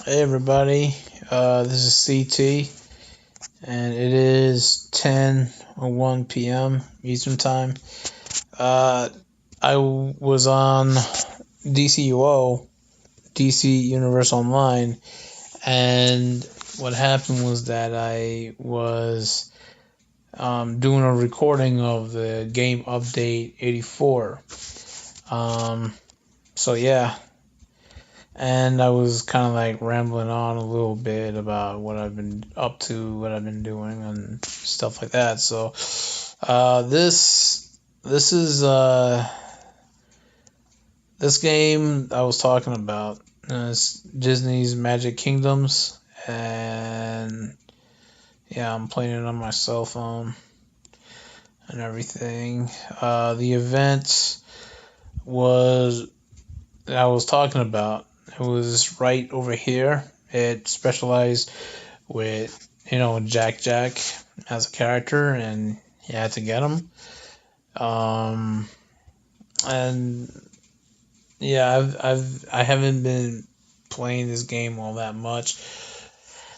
Hey everybody, this is CT, and it is 10:01 p.m. Eastern Time. Uh, I was on DCUO, DC Universe Online, and what happened was that I was doing a recording of the game update 84. So yeah, and I was kind of like rambling on a little bit about what I've been up to, what I've been doing, and stuff like that. So, this is this game I was talking about. It's Disney's Magic Kingdoms, and yeah, I'm playing it on my cell phone and everything. The event was that I was talking about. It was right over here. It specialized with Jack Jack as a character, and you had to get him. And yeah, I haven't been playing this game all that much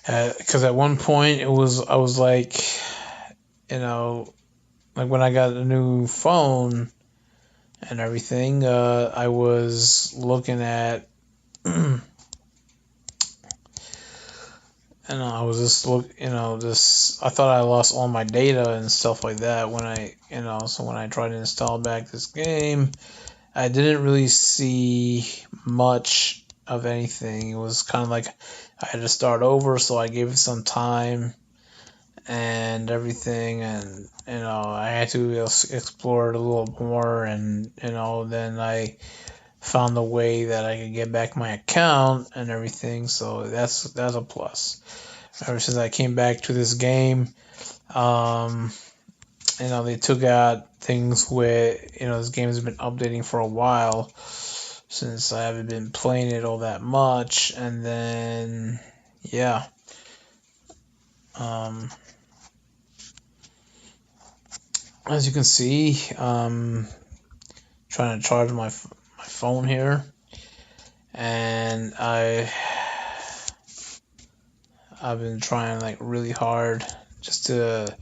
because at one point I was like like when I got a new phone and everything, I was looking at. And I was just just I thought I lost all my data and stuff like that when so when I tried to install back this game, I didn't really see much of anything. It was kind of like I had to start over, so I gave it some time and everything, and I had to explore it a little more, and then I found a way that I could get back my account and everything, so that's a plus. Ever since I came back to this game, um, they took out things where this game has been updating for a while since I haven't been playing it all that much, and then yeah, as you can see, trying to charge my phone here, and I've been trying like really hard just to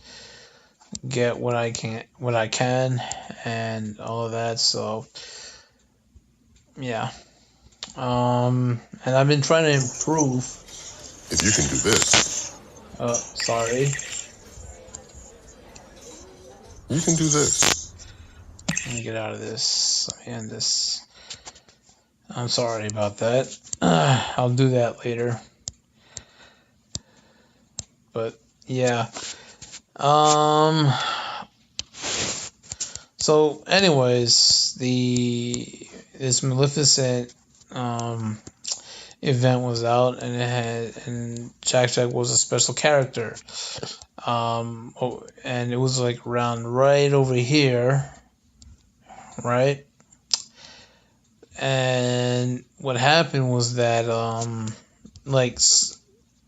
get what I can, and all of that. So yeah, and I've been trying to improve. If you can do this, Sorry, you can do this. let me get out of this. Let me end this. I'm sorry about that. I'll do that later. But yeah. So, anyways, this Maleficent event was out, and Jack Jack was a special character. And it was like around right over here, right? And what happened was that like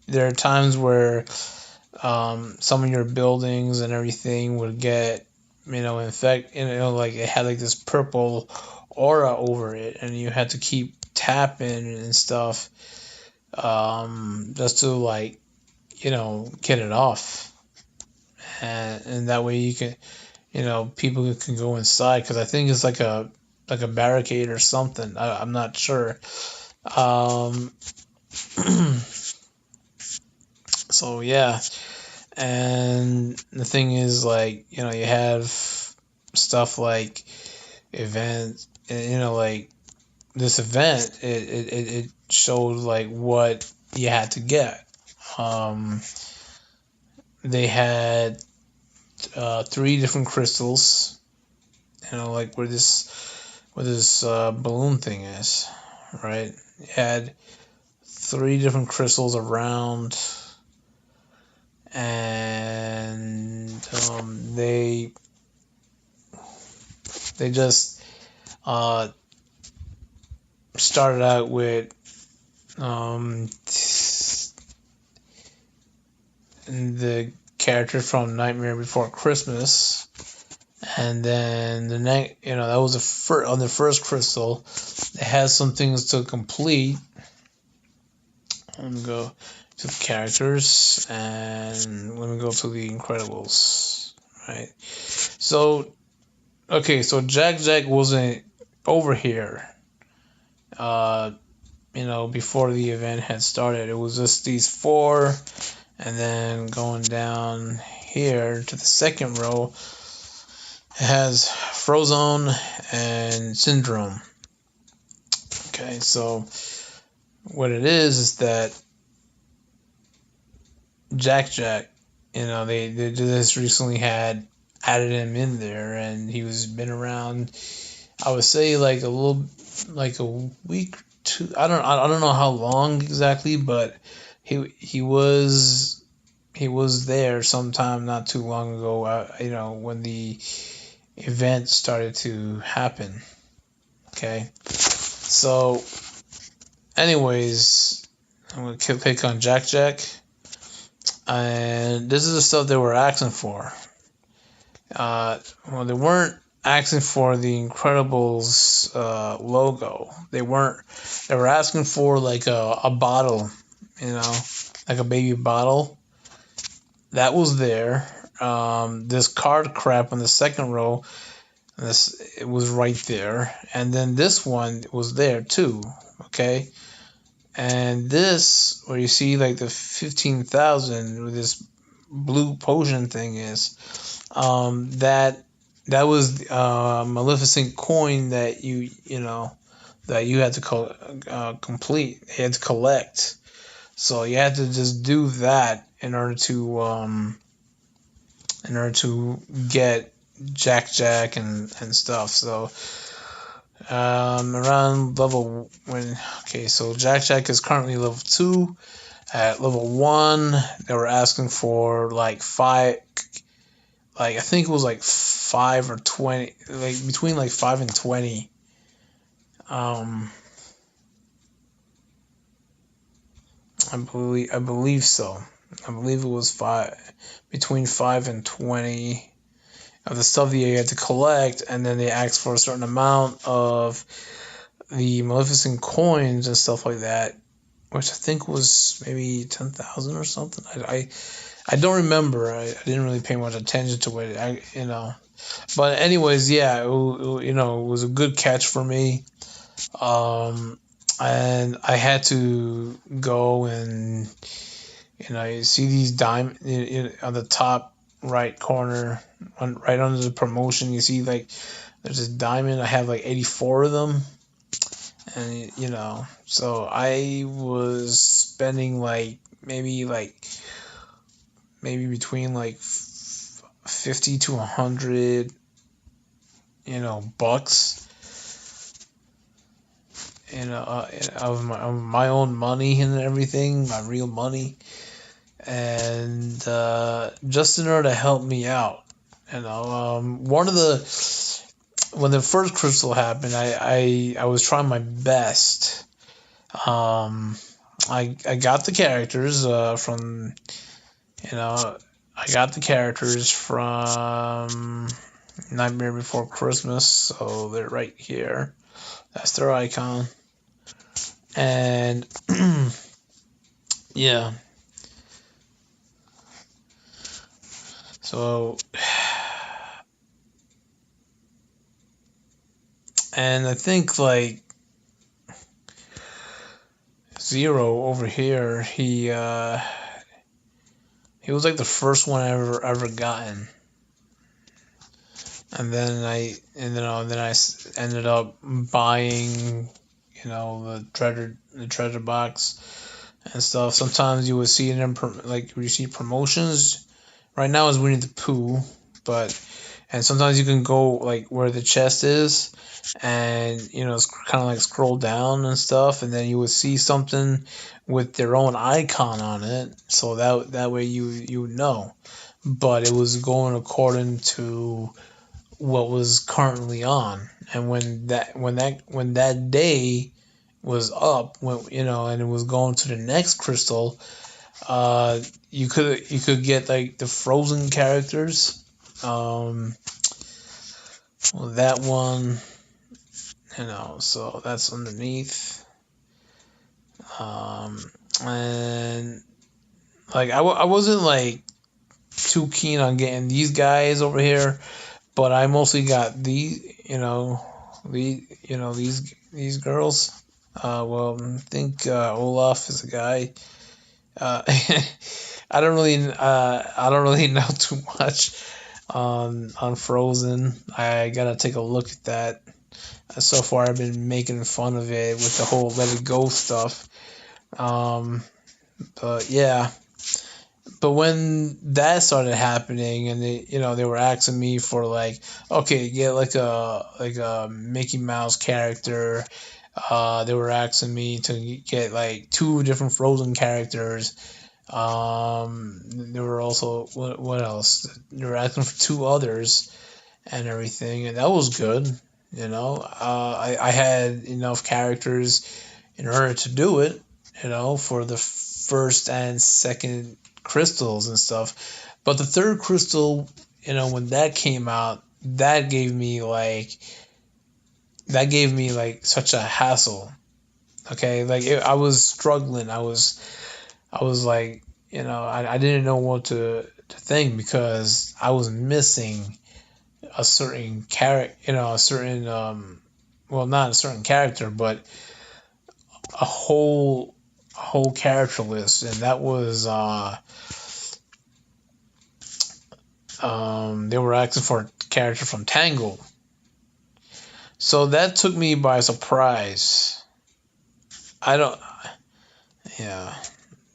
there are times where some of your buildings and everything would get infect, like it had like this purple aura over it, and you had to keep tapping and stuff, just to like get it off, and that way you can people can go inside, because I think it's like a barricade or something. I'm not sure. um so yeah. And the thing is, like, you have stuff like events, like this event, it showed like what you had to get. Um, they had three different crystals, like where this balloon thing is, right? It had three different crystals around, and they just uh, started out with the character from Nightmare Before Christmas, and then the next, that was on the first crystal. They had some things to complete, Let me go to the characters and let me go to the Incredibles. Right. So okay, so Jack wasn't over here. Uh, before the event had started, it was just these four, and then going down here to the second row, it has Frozone and Syndrome. Okay, so what it is that Jack, they just recently had added him in there, and he was been around. I would say like like a week, two. I don't know how long exactly, but he was there sometime not too long ago. When the event started to happen. Okay, so anyways, I'm gonna pick on Jack, and this is the stuff they were asking for. Well, they weren't asking for the Incredibles logo. They weren't. They were asking for like a bottle, like a baby bottle. That was there. This card crap on the second row. It was right there, and then this one was there too. Okay, and this where you see like the 15,000 where this blue potion thing is. That was Maleficent coin that that you had to complete. You had to collect. So you had to just do that in order to get Jack and stuff. So around level when okay, so Jack is currently level 2. At level 1, they were asking for like 5, like I think it was like 5 or 20, like between like 5 and 20. I believe so. I believe it was between 5 and 20 of the stuff that you had to collect, and then they asked for a certain amount of the Maleficent coins and stuff like that, which I think was maybe 10,000 or something. I don't remember. I didn't really pay much attention to it. But anyways, yeah, it was a good catch for me. And I had to go and you see these diamond on the top right corner, right under the promotion. You see like there's this diamond. I have like 84 of them, and so I was spending like maybe between like 50 to 100 bucks of my own money and everything, my real money, and just in order to help me out. One of the when the first crystal happened, I was trying my best. I got the characters from I got the characters from Nightmare Before Christmas, so they're right here. That's their icon. And yeah. So and I think like Zero over here, he was like the first one I ever gotten. And then I ended up buying, the treasure box and stuff. Sometimes you would see it in like you see promotions. Right now is Winnie the Pooh, and sometimes you can go like where the chest is, and it's kind of like scroll down and stuff, and then you would see something with their own icon on it. So that way you would know. But it was going according to what was currently on, and when that day was up, and it was going to the next crystal, you could get like the frozen characters, that one, so that's underneath, and like I wasn't like too keen on getting these guys over here, but I mostly got these girls. Well, I think Olaf is a guy. Uh, I don't really know too much on Frozen. I gotta take a look at that. So far, I've been making fun of it with the whole Let It Go stuff. Um, but yeah, but when that started happening, and they were asking me for like, okay, get like a Mickey Mouse character. They were asking me to get like two different Frozen characters. There were also what else? They were asking for two others and everything, and that was good. I had enough characters in order to do it. For the first and second crystals and stuff. But the third crystal, when that came out, that gave me like such a hassle. Okay, like I was struggling. I was like, I didn't know what to think because I was missing a certain character, a certain well, not a certain character, but a whole character list, and that was they were asking for a character from Tangled, so that took me by surprise. I don't, yeah,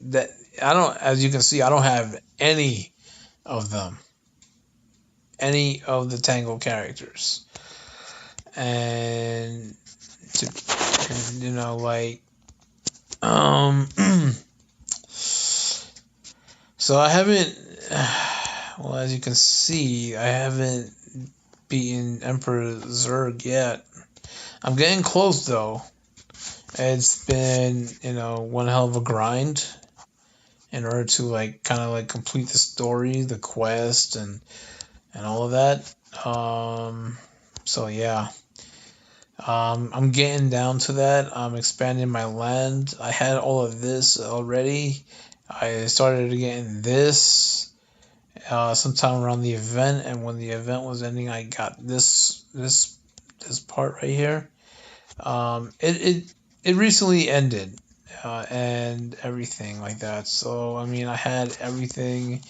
that I don't, as you can see, I don't have any of them, any of the Tangled characters, and to, and, like um, so I haven't. Well, as you can see, I haven't beaten Emperor Zurg yet. I'm getting close though. It's been, one hell of a grind in order to like kind of like complete the story, the quest, and all of that. So yeah. I'm getting down to that. I'm expanding my land. I had all of this already. I started getting this sometime around the event, and when the event was ending, I got this part right here. It recently ended, and everything like that. So I mean, I had everything.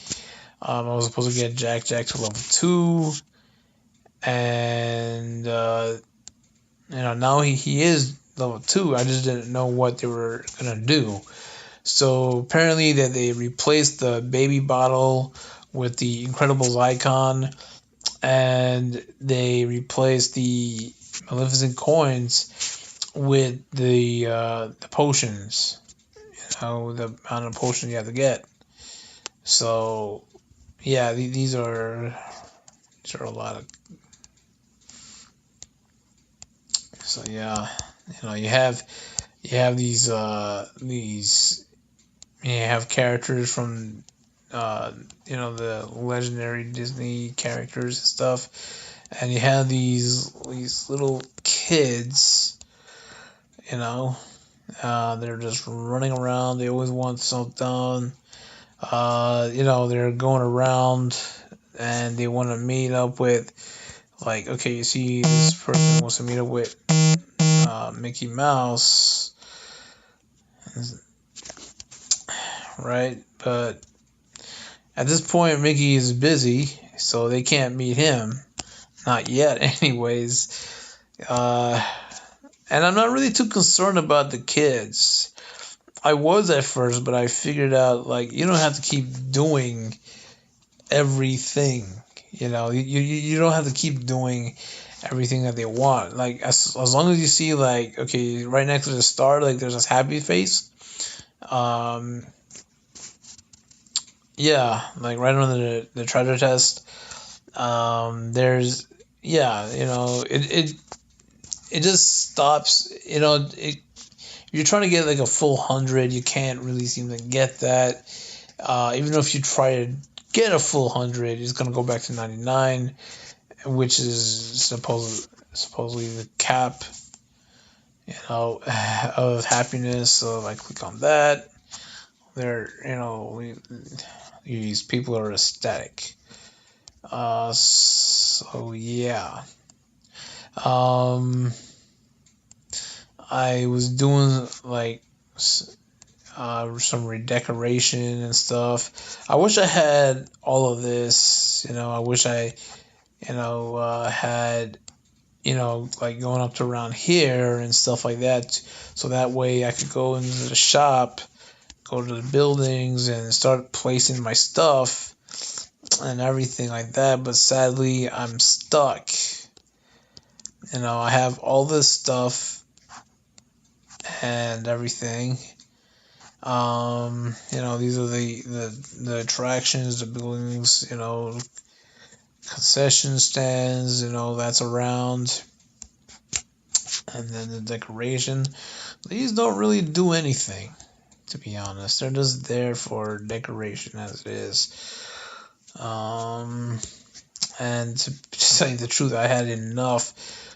I was supposed to get Jack to level 2, and now he is level 2. I just didn't know what they were gonna do. So apparently that they replaced the baby bottle with the Incredibles icon, and they replaced the Maleficent coins with the potions. The amount of potions you have to get. So yeah, these are a lot of. So yeah, you have these you have characters from the legendary Disney characters and stuff, and you have these little kids, they're just running around. They always want something done. They're going around and they want to meet up with, like, okay, you see this person wants to meet up with Mickey Mouse, right? But at this point, Mickey is busy, so they can't meet him. Not yet, anyways. And I'm not really too concerned about the kids. I was at first, but I figured out, like, you don't have to keep doing everything. You don't have to keep doing everything that they want. Like, as long as you see, like, okay, right next to the star, like, there's this happy face. Yeah, like right under the treasure chest. There's, yeah, it just stops. You're trying to get like a full 100, you can't really seem to get that. Even if you try to get a full 100, it's gonna go back to 99, which is supposedly the cap, of happiness. So I click on that. they're these people are aesthetic. So yeah. Um, I was doing like some redecoration and stuff. I wish I had all of this. I wish I had like going up to around here and stuff like that, so that way I could go into the shop, go to the buildings, and start placing my stuff and everything like that. But sadly, I'm stuck. I have all this stuff and everything. These are the attractions, the buildings, concession stands, that's around, and then the decoration. These don't really do anything, to be honest. They're just there for decoration as it is. And to tell you the truth, I had enough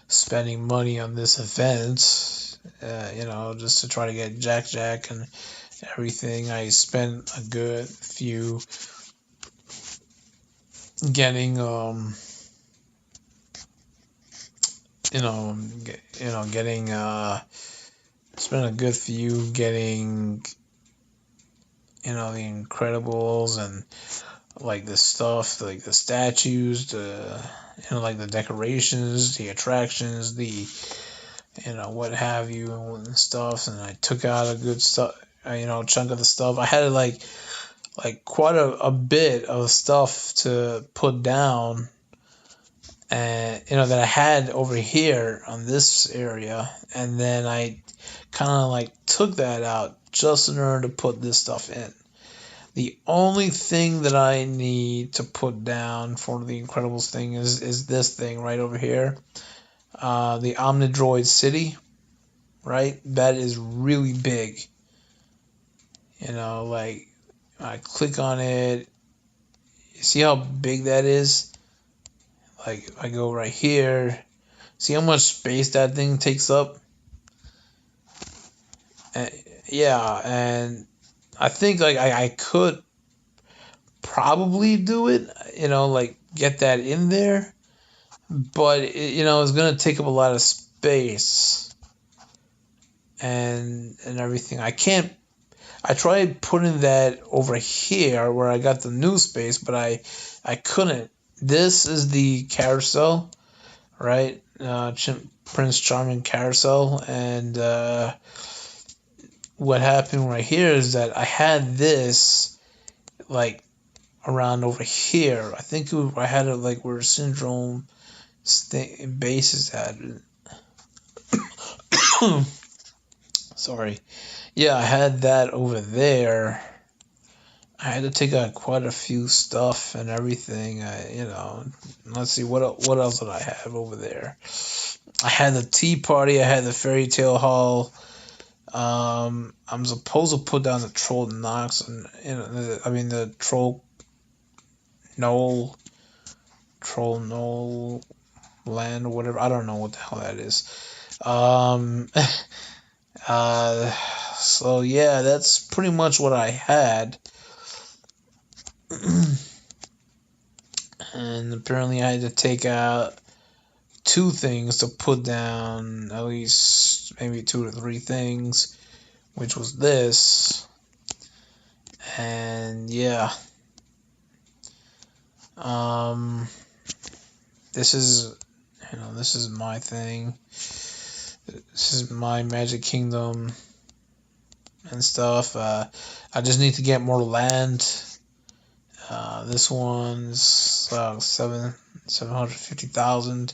spending money on this event, just to try to get Jack and everything. I spent a good few getting getting spent a good few getting the Incredibles and like the stuff, like the statues, like the decorations, the attractions, the what have you and stuff. And I took out a good stuff, chunk of the stuff. I had like quite a bit of stuff to put down, and that I had over here on this area, and then I kind of like took that out just in order to put this stuff in. The only thing that I need to put down for the Incredibles thing is this thing right over here, the Omnidroid City, right? That is really big. Like I click on it, see how big that is? Like I go right here, see how much space that thing takes up? Yeah, and I think like I could probably do it, like get that in there, but it's gonna take up a lot of space and everything. I tried putting that over here where I got the new space, but I couldn't. This is the carousel, right? Prince Charming carousel, and what happened right here is that I had this like around over here. I think I had it like where Syndrome base is at. Sorry. Yeah, I had that over there. I had to take out quite a few stuff and everything. Let's see what else did I have over there. I had the tea party. I had the fairy tale hall. I'm supposed to put down the troll Knox and the troll Knoll land or whatever. I don't know what the hell that is. So yeah, that's pretty much what I had. And apparently I had to take out two things to put down, at least maybe 2 to 3 things, which was this. And yeah. This is my thing. This is my Magic Kingdom and stuff. I just need to get more land. This one's 750,000.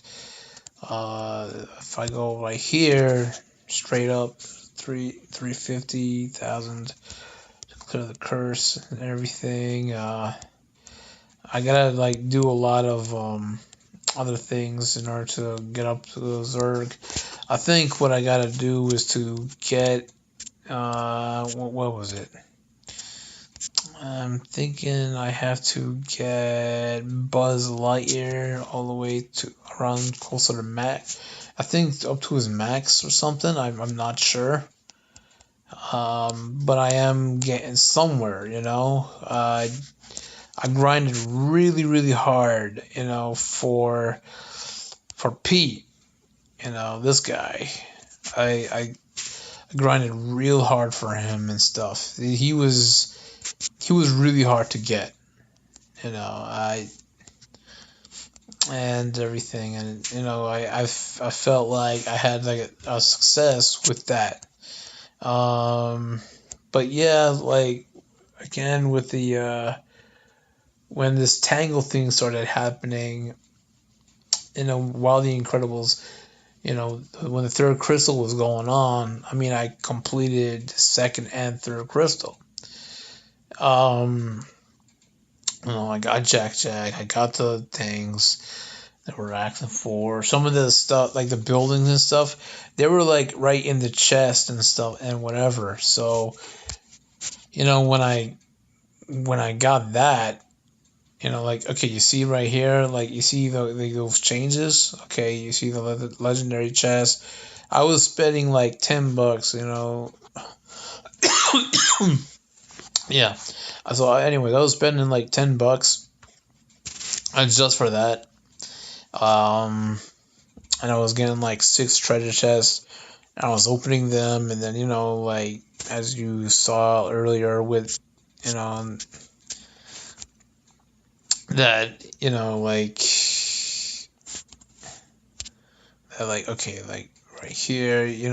If I go right here, straight up 350,000 to clear the curse and everything. I gotta like do a lot of other things in order to get up to the Zerg. I think what I gotta do is to get what was it? I'm thinking I have to get Buzz Lightyear all the way to around closer to max. I think up to his max or something. I'm not sure. but I am getting somewhere. I grinded really, really hard, for Pete. This guy. I grinded real hard for him and stuff. He was really hard to get. I and everything, and I felt like I had like a success with that. But yeah, like again with the when this tangle thing started happening, while the Incredibles, when the third crystal was going on, I mean, I completed the second and third crystal. Um, I got Jack Jack, I got the things that we're asking for. Some of the stuff, like the buildings and stuff, they were like right in the chest and stuff and whatever. So, when I got that, like okay, you see right here, like you see those changes. Okay, you see the legendary chest. I was spending like $10. Yeah. So anyway, I was spending like $10 just for that. And I was getting like 6 treasure chests. And I was opening them, and then like as you saw earlier with that like okay, like right here, you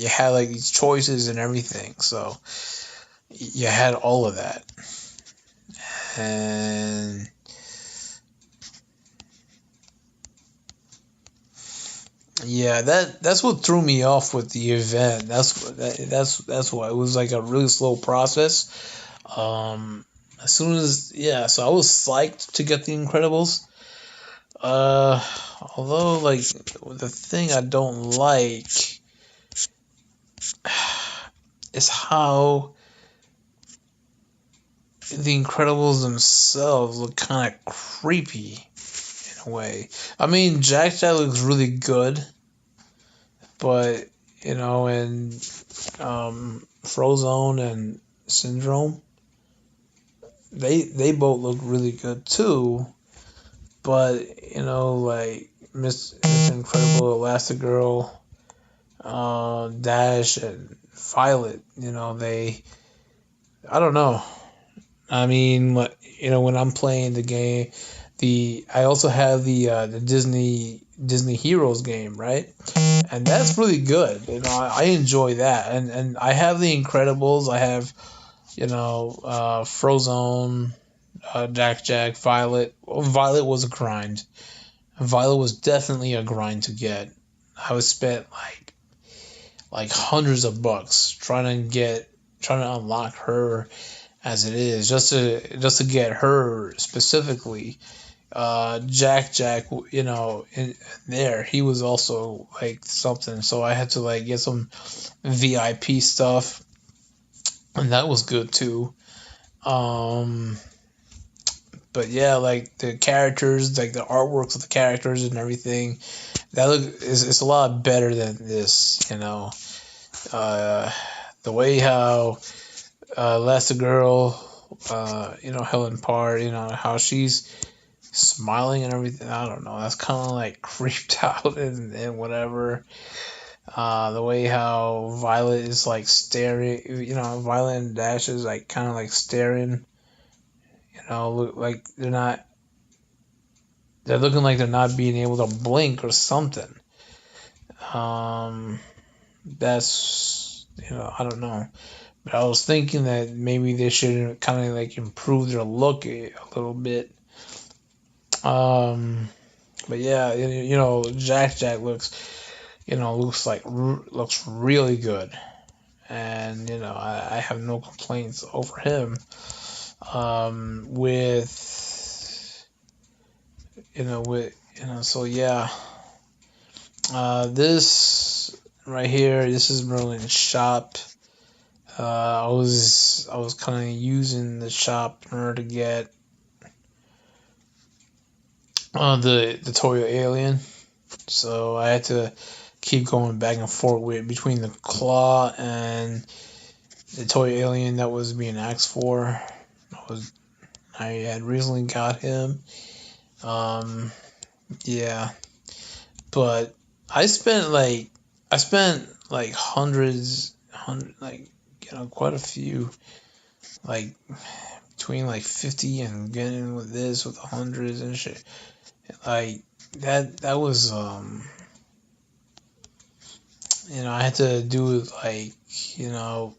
had like these choices and everything, so you had all of that. And yeah, that's what threw me off with the event. That's why it was like a really slow process. As soon as yeah, so I was psyched to get the Incredibles. Although like the thing I don't like is how the Incredibles themselves look kind of creepy in a way. I mean, Jack Jack looks really good, but in Frozone and Syndrome, they both look really good too. But like Miss Incredible, Elastigirl, Dash, and Violet, I don't know. I mean, when I'm playing the game, I also have the Disney Heroes game, right? And that's really good. I enjoy that, and I have the Incredibles. I have Frozone, Jack Jack, Violet. Well, Violet was a grind. Violet was definitely a grind to get. I was spent like hundreds of bucks trying to unlock her as it is, just to get her specifically. Jack Jack, in there he was also like something, so I had to like get some VIP stuff, and that was good too. But yeah, like the characters, like the artworks of the characters and everything, that it's a lot better than this, the way how Elastigirl, Helen Parr, how she's smiling and everything. I don't know. That's kind of like creeped out and whatever. The way how Violet is like staring, Violet and Dash is like kind of like staring, look like they're looking like they're not being able to blink or something. That's, I don't know. But I was thinking that maybe they should kind of like improve their look a little bit. But yeah, Jack Jack looks really good, and I have no complaints over him. So yeah, this right here, this is Merlin's shop. I was kind of using the shop in order to get the Toyo Alien, so I had to keep going back and forth between the claw and the toy alien that was being asked for. I had recently got him. Um, yeah, but I spent like like quite a few, like between like 50 and getting with this with the hundreds and shit. Like that was I had to do like you know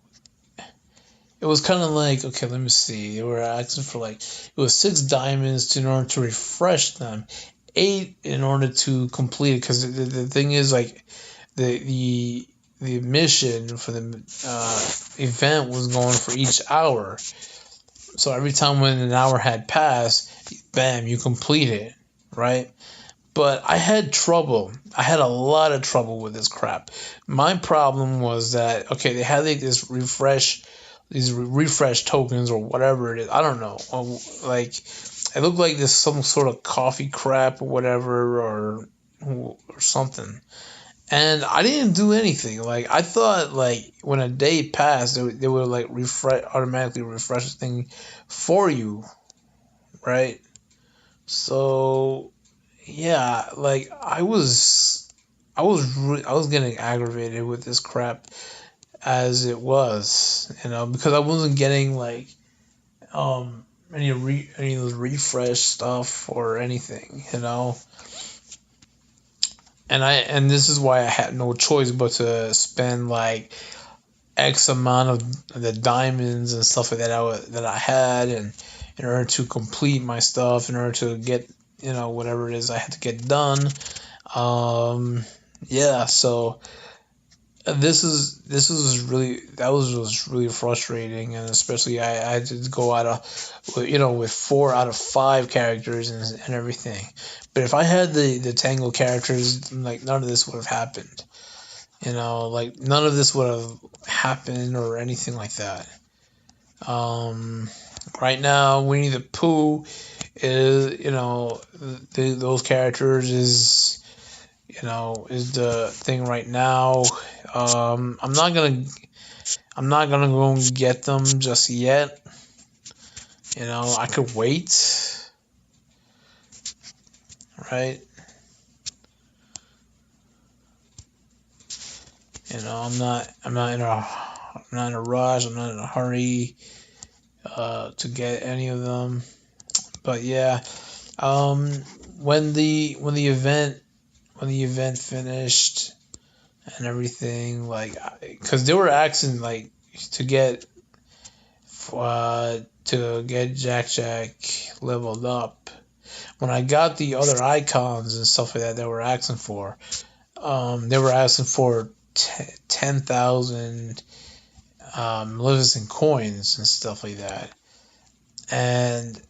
it was kind of like, okay, let me see. They were asking for like, it was 6 diamonds in order to refresh them, 8 in order to complete it. Because the thing is, like, the mission for the event was going for each hour. So every time when an hour had passed, bam, you complete it, right? But I had trouble. I had a lot of trouble with this crap. My problem was that, okay, they had like this refresh tokens or whatever it is. I don't know. Like it looked like this some sort of coffee crap or whatever or something. And I didn't do anything. Like I thought, like when a day passed, they would like automatically refresh the thing for you, right? So yeah, like I was getting aggravated with this crap as it was, because I wasn't getting like any of the refresh stuff or anything. And this is why I had no choice but to spend like X amount of the diamonds and stuff like that I had, and in order to complete my stuff, in order to get whatever it is I had to get done. Um, yeah, so was really frustrating, and especially I had to go out of with 4 out of 5 characters and everything. But if I had the Tango characters, like none of this would have happened. Like none of this would have happened or anything like that. Right now, Winnie the Pooh is those characters is the thing right now. I'm not gonna go and get them just yet. I could wait, right? I'm not in a rush. I'm not in a hurry to get any of them. But yeah, um, when the event finished and everything, like, because they were asking like to get Jack Jack leveled up. When I got the other icons and stuff like that, they were asking for 10,000 Maleficent coins and stuff like that. And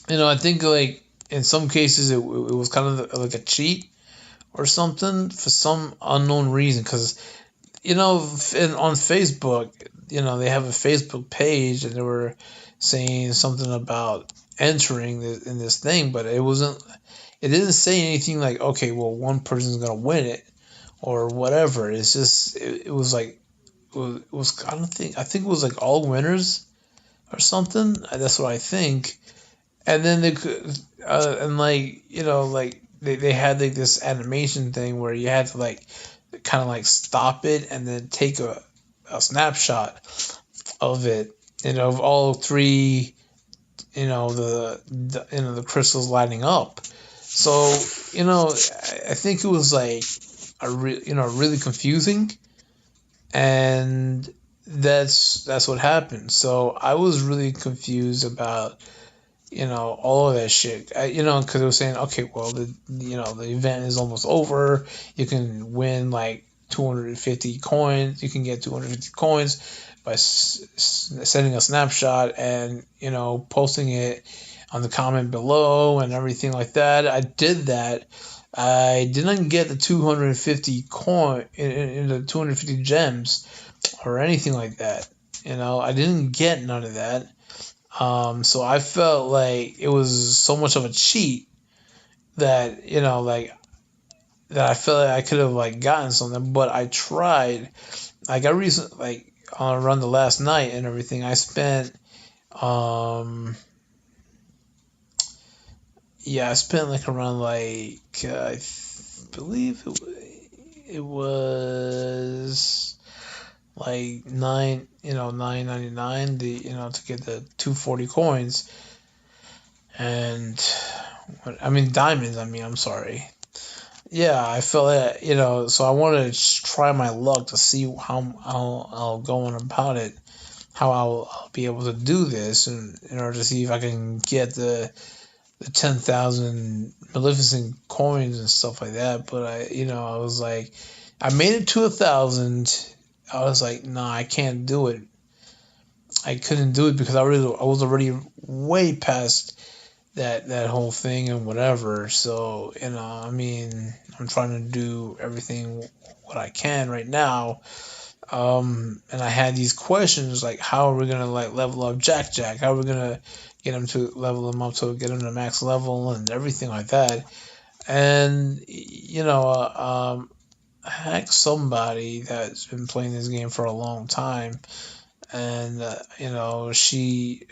I think like in some cases it was kind of like a cheat or something for some unknown reason, because on Facebook, they have a Facebook page, and they were saying something about entering in this thing, but it didn't say anything like, okay, well, one person's gonna win it or whatever. It's just it was like it was I think it was like all winners or something. That's what I think. And then they could and like like they had like this animation thing where you had to like kind of like stop it and then take a snapshot of it, of all 3, the crystals lighting up. So I think it was like really confusing, and that's what happened. So I was really confused about all of that shit. Because it was saying, okay, well, the event is almost over. You can win like 250 coins. You can get 250 coins by sending a snapshot and posting it on the comment below and everything like that. I did that. I didn't get the 250 in the 250 gems or anything like that. I didn't get none of that. So I felt like it was so much of a cheat that like that I feel like I could have like gotten something, but I tried. Like I recently, like on around the last night and everything, I spent um yeah, I spent like around like believe it was like 9.99 the to get the 240 coins and I mean diamonds. I mean, I'm sorry. Yeah, I felt that so I wanted to try my luck to see how I'll go on about it, how I'll be able to do this, in order to see if I can get the 10,000 Maleficent coins and stuff like that. But I was like, I made it to 1,000. I was like, nah, I can't do it. I couldn't do it because I was already way past that whole thing and whatever. So I mean, I'm trying to do everything what I can right now. And I had these questions like, how are we gonna like level up Jack Jack? How are we gonna get him to level him up to get him to max level and everything like that? And I asked somebody that's been playing this game for a long time, and she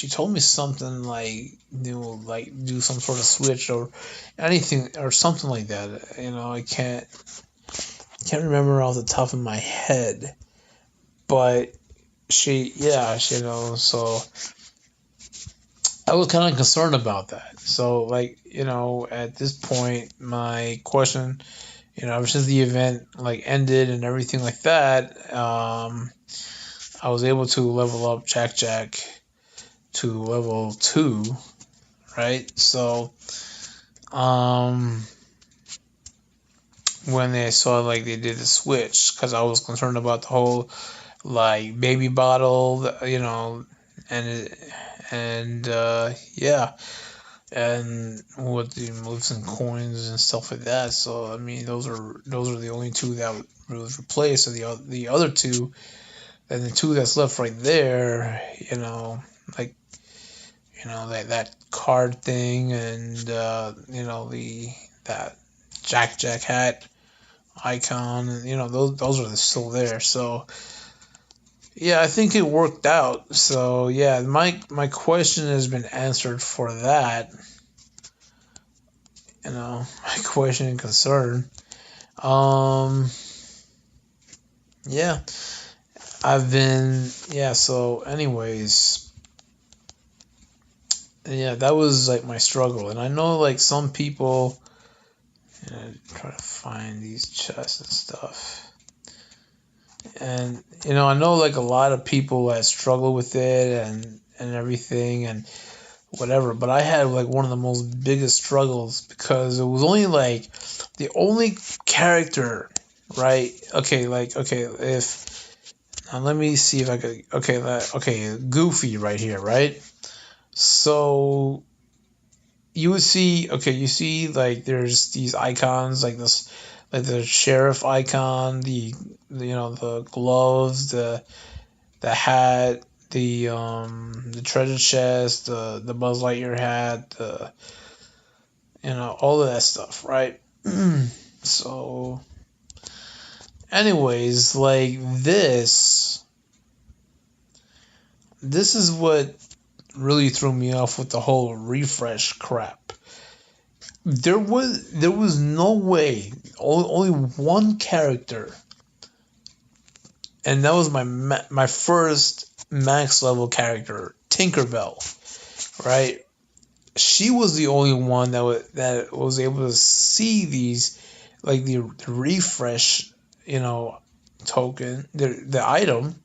told me something like do some sort of switch or anything or something like that. I can't remember off the top of my head, but so I was kind of concerned about that. So like at this point my question, ever since the event like ended and everything like that, I was able to level up Jack Jack to level 2, right? So um when they saw like they did the switch, because I was concerned about the whole like baby bottle, and yeah, and with the moves and coins and stuff like that. So I mean, those are the only two that was replaced. So the other two, and the two that's left right there, like that card thing, and the that Jack Jack hat icon, and those are still there. So yeah, I think it worked out. So yeah, my question has been answered for that. My question and concern. Um, yeah, I've been yeah. So, anyways, yeah, that was like my struggle, and I know like some people try to find these chests and stuff. And I know like a lot of people that struggle with it and everything and whatever, but I had like one of the most biggest struggles because it was only like the only character, right? Okay, like okay, if now let me see if I could okay, Goofy right here, right? So you would see you see like there's these icons like this, like the sheriff icon, the gloves, the hat, the treasure chest, the Buzz Lightyear hat, the all of that stuff, right? So anyways, like this is what really threw me off with the whole refresh crap. There was no way, only one character, and that was my first max level character, Tinkerbell, right? She was the only one that was able to see these, like the refresh, token, the item,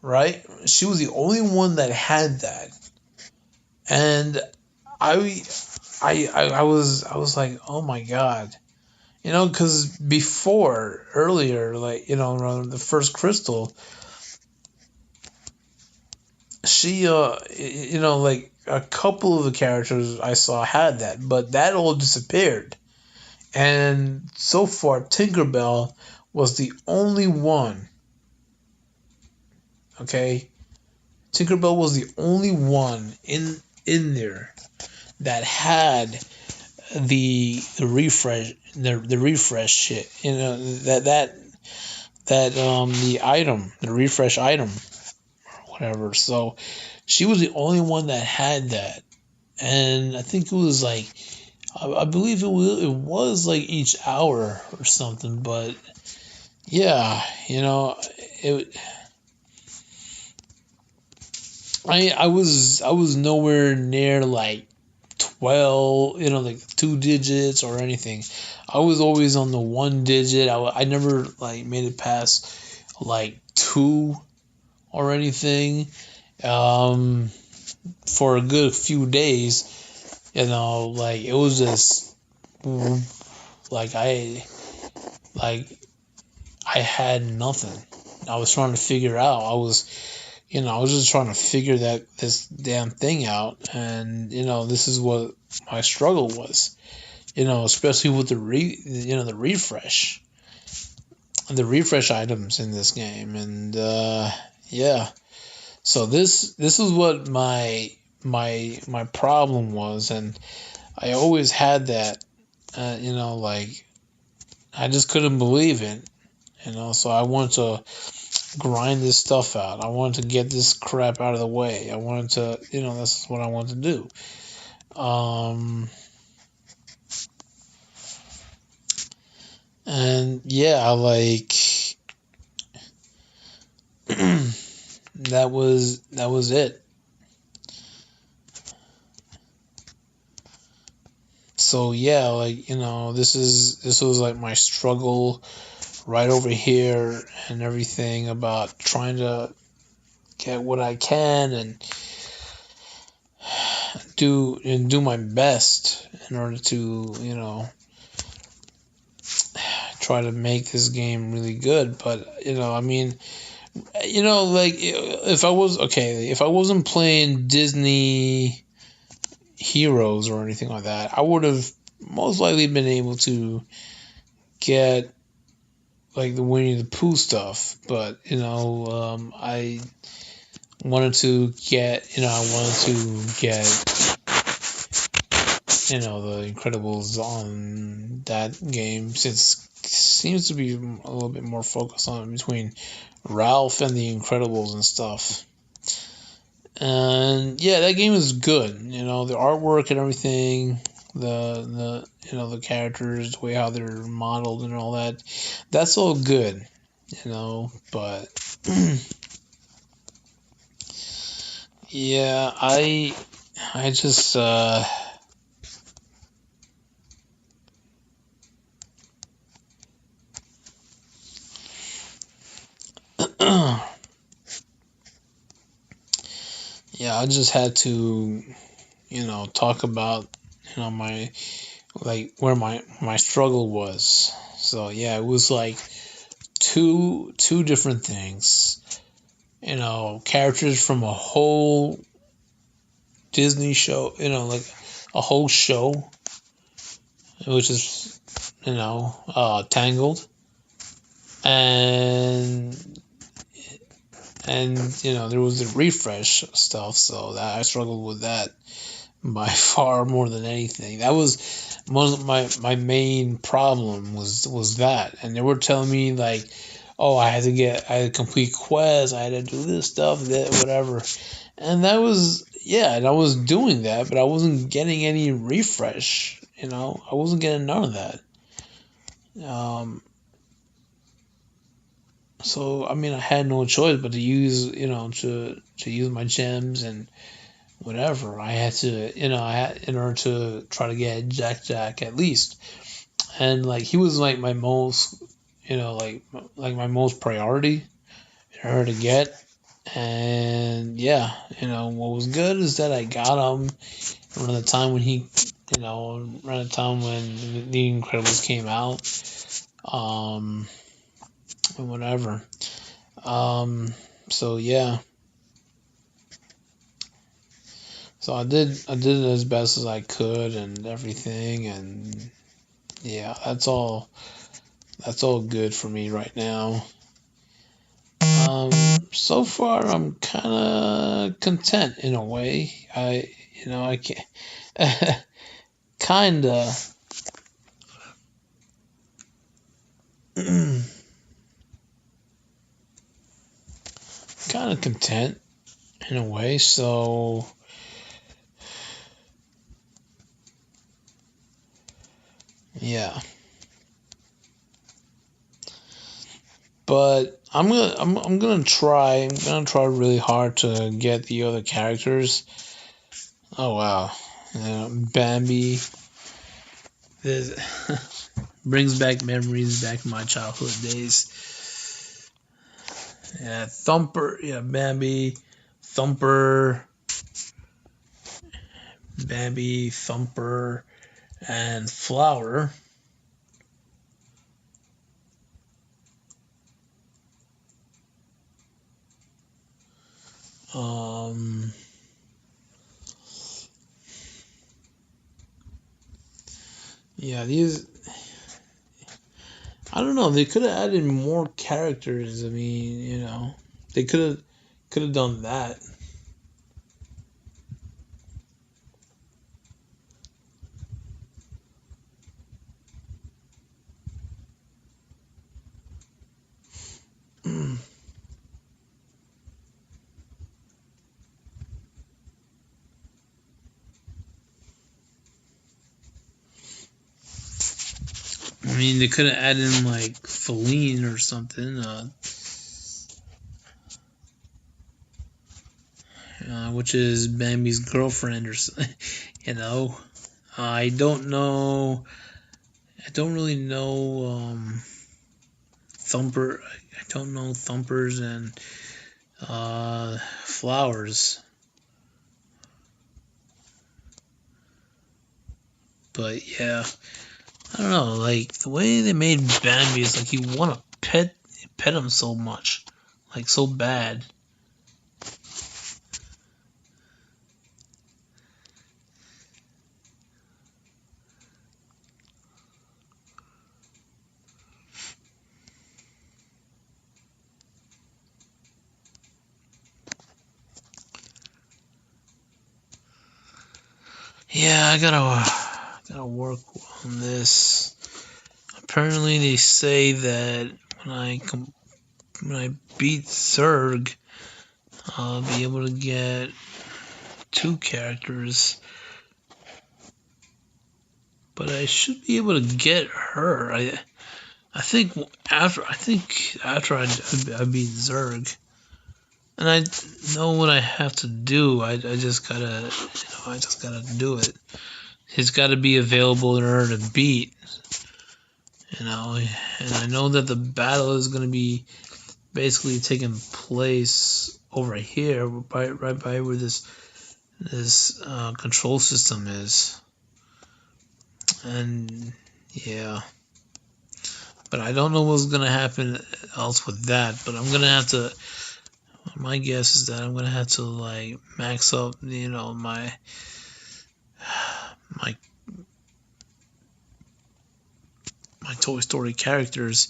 right? She was the only one that had that, and I I was like, oh my god, because before earlier, like around the first crystal, she like a couple of the characters I saw had that, but that all disappeared. And so far, Tinkerbell was the only one. Okay, Tinkerbell was the only one in there that had the refresh shit. The item, the refresh item, whatever. So she was the only one that had that, and I think it was like I believe it was like each hour or something. But yeah, it. I was nowhere near like 12, like 2 digits or anything. I was always on the 1 digit. I never like made it past like two or anything. Um, for a good few days, like it was just like like I had nothing. I was trying to figure out. I was just trying to figure this damn thing out, and this is what my struggle was. Especially with the refresh items in this game, and yeah. So this is what my problem was, and I always had that. Like I just couldn't believe it. So I wanted to grind this stuff out. I wanted to get this crap out of the way. I wanted to, this is what I wanted to do. And yeah, like that was it. So yeah, like this was like my struggle right over here and everything about trying to get what I can and do my best in order to try to make this game really good. But I mean, like if I wasn't playing Disney Heroes or anything like that, I would have most likely been able to get like the Winnie the Pooh stuff. But I wanted to get the Incredibles on that game, since it seems to be a little bit more focused on between Ralph and the Incredibles and stuff. And yeah, that game is good. The artwork and everything, the characters, the way how they're modeled and all that, that's all good. But yeah, I just yeah, I just had to, talk about, my like where my struggle was. So yeah, it was like two different things. Characters from a whole Disney show, like a whole show, which is Tangled, and there was the refresh stuff, so that I struggled with that by far more than anything. That was most of my main problem was that. And they were telling me like, oh, I had to complete quests, I had to do this stuff, that whatever. And that was, yeah, and I was doing that, but I wasn't getting any refresh, I wasn't getting none of that. So I mean, I had no choice but to use, to use my gems and whatever. I had to, in order to try to get Jack at least. And like he was like my most, like my most priority in order to get. And yeah, what was good is that I got him around the time when around the time when The Incredibles came out, and whatever. So yeah, so I did it as best as I could and everything, and yeah, that's all good for me right now. So far I'm kind of content in a way. I can't. kinda. Kind of content in a way. So yeah, but I'm gonna try. I'm gonna try really hard to get the other characters. Oh wow, Bambi. This brings back memories back in my childhood days. Yeah, Thumper. Yeah, Bambi, Thumper, Bambi, Thumper, and Flower. Um, yeah, these. I don't know. They could have added more characters. I mean, they could have done that. I mean, they could have added in like Feline or something, which is Bambi's girlfriend, or you know. I don't know. I don't really know Thumper. I don't know Thumpers and Flowers, but yeah. I don't know, like the way they made Bambi is like you want to pet him so much, like so bad. Yeah, I gotta work on this. Apparently, they say that when I beat Zerg, I'll be able to get two characters, but I should be able to get her. I think after I beat Zerg, and I know what I have to do. I just gotta I just gotta do it. He's got to be available in order to beat. And I know that the battle is gonna be basically taking place over here, right by where this control system is. And yeah, but I don't know what's gonna happen else with that. But I'm gonna have to. My guess is that I'm gonna have to like max up, my my Toy Story characters,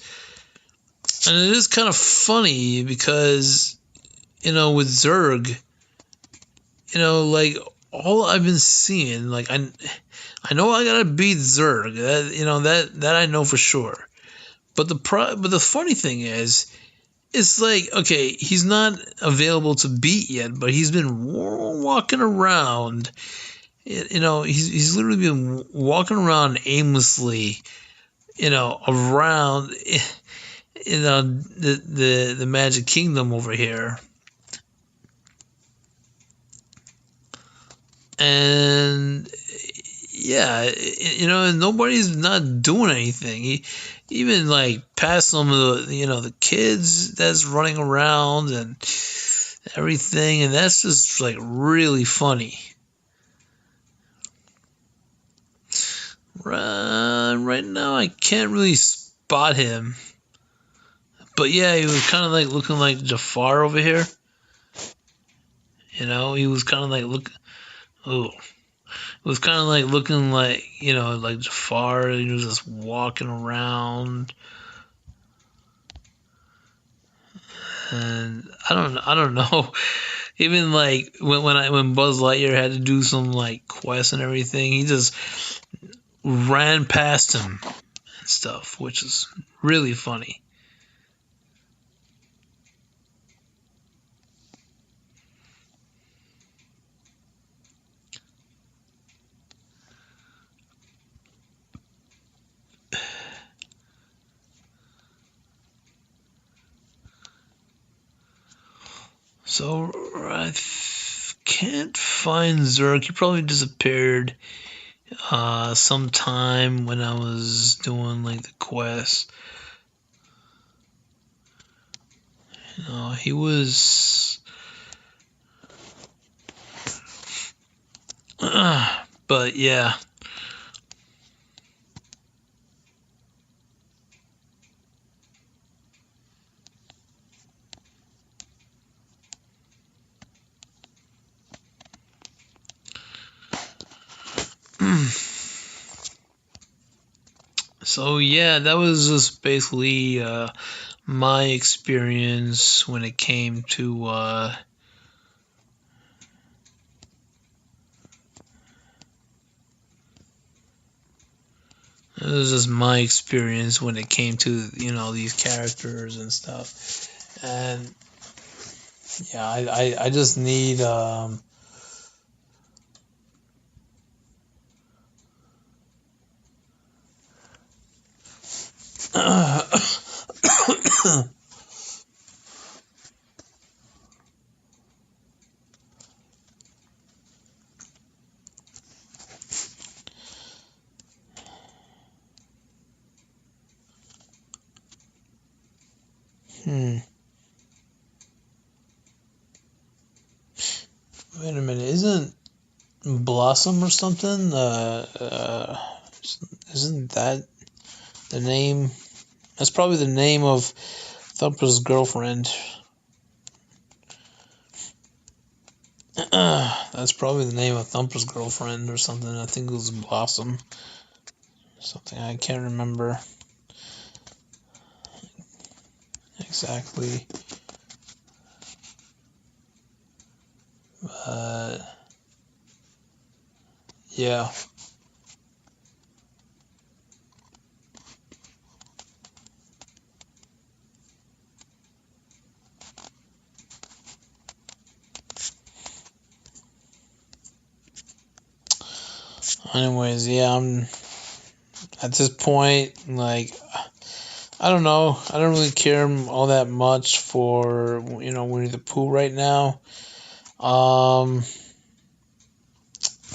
and it is kind of funny because with Zerg, like all I've been seeing, like I know I gotta beat Zerg, that I know for sure. But the funny thing is, it's like, okay, he's not available to beat yet, but he's been walking around. He's literally been walking around aimlessly, around, the Magic Kingdom over here, and yeah, nobody's not doing anything. He even like past some of the kids that's running around and everything, and that's just like really funny. Right now, I can't really spot him, but yeah, he was kind of like looking like Jafar over here. He was kind of like it was kind of like looking like like Jafar. He was just walking around, and I don't know. Even like when Buzz Lightyear had to do some like quests and everything, he just ran past him and stuff, which is really funny. So I can't find Zerk. He probably disappeared sometime when I was doing like the quest. He was. But yeah. So yeah, that was just basically my experience when it came to it was just my experience when it came to these characters and stuff. And yeah, I just need wait a minute, isn't Blossom or something? Isn't that the name? That's probably the name of Thumper's girlfriend. That's probably the name of Thumper's girlfriend or something. I think it was Blossom. Something I can't remember exactly. But yeah. Anyways, yeah, I'm at this point, like, I don't know. I don't really care all that much for, Winnie the Pooh right now.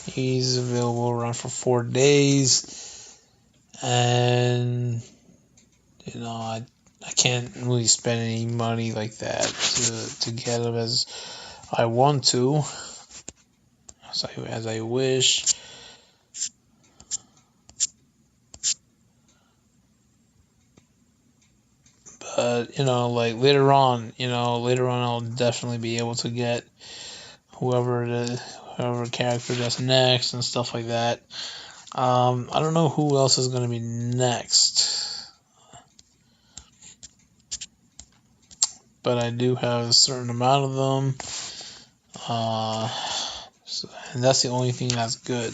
He's available around for 4 days, and I can't really spend any money like that to get him as I want to, as I wish. But like later on I'll definitely be able to get whoever character that's next and stuff like that. I don't know who else is going to be next, but I do have a certain amount of them. And that's the only thing that's good.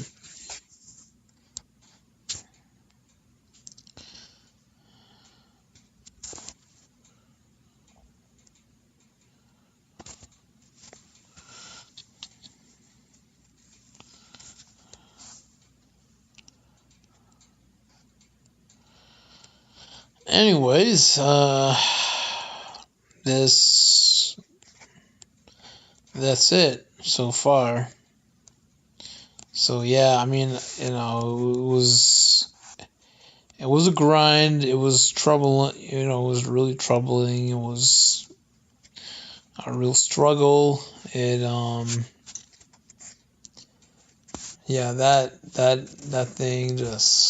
Anyways, that's it so far. So yeah, I mean, it was a grind. It was trouble. It was really troubling. It was a real struggle. It yeah, that thing just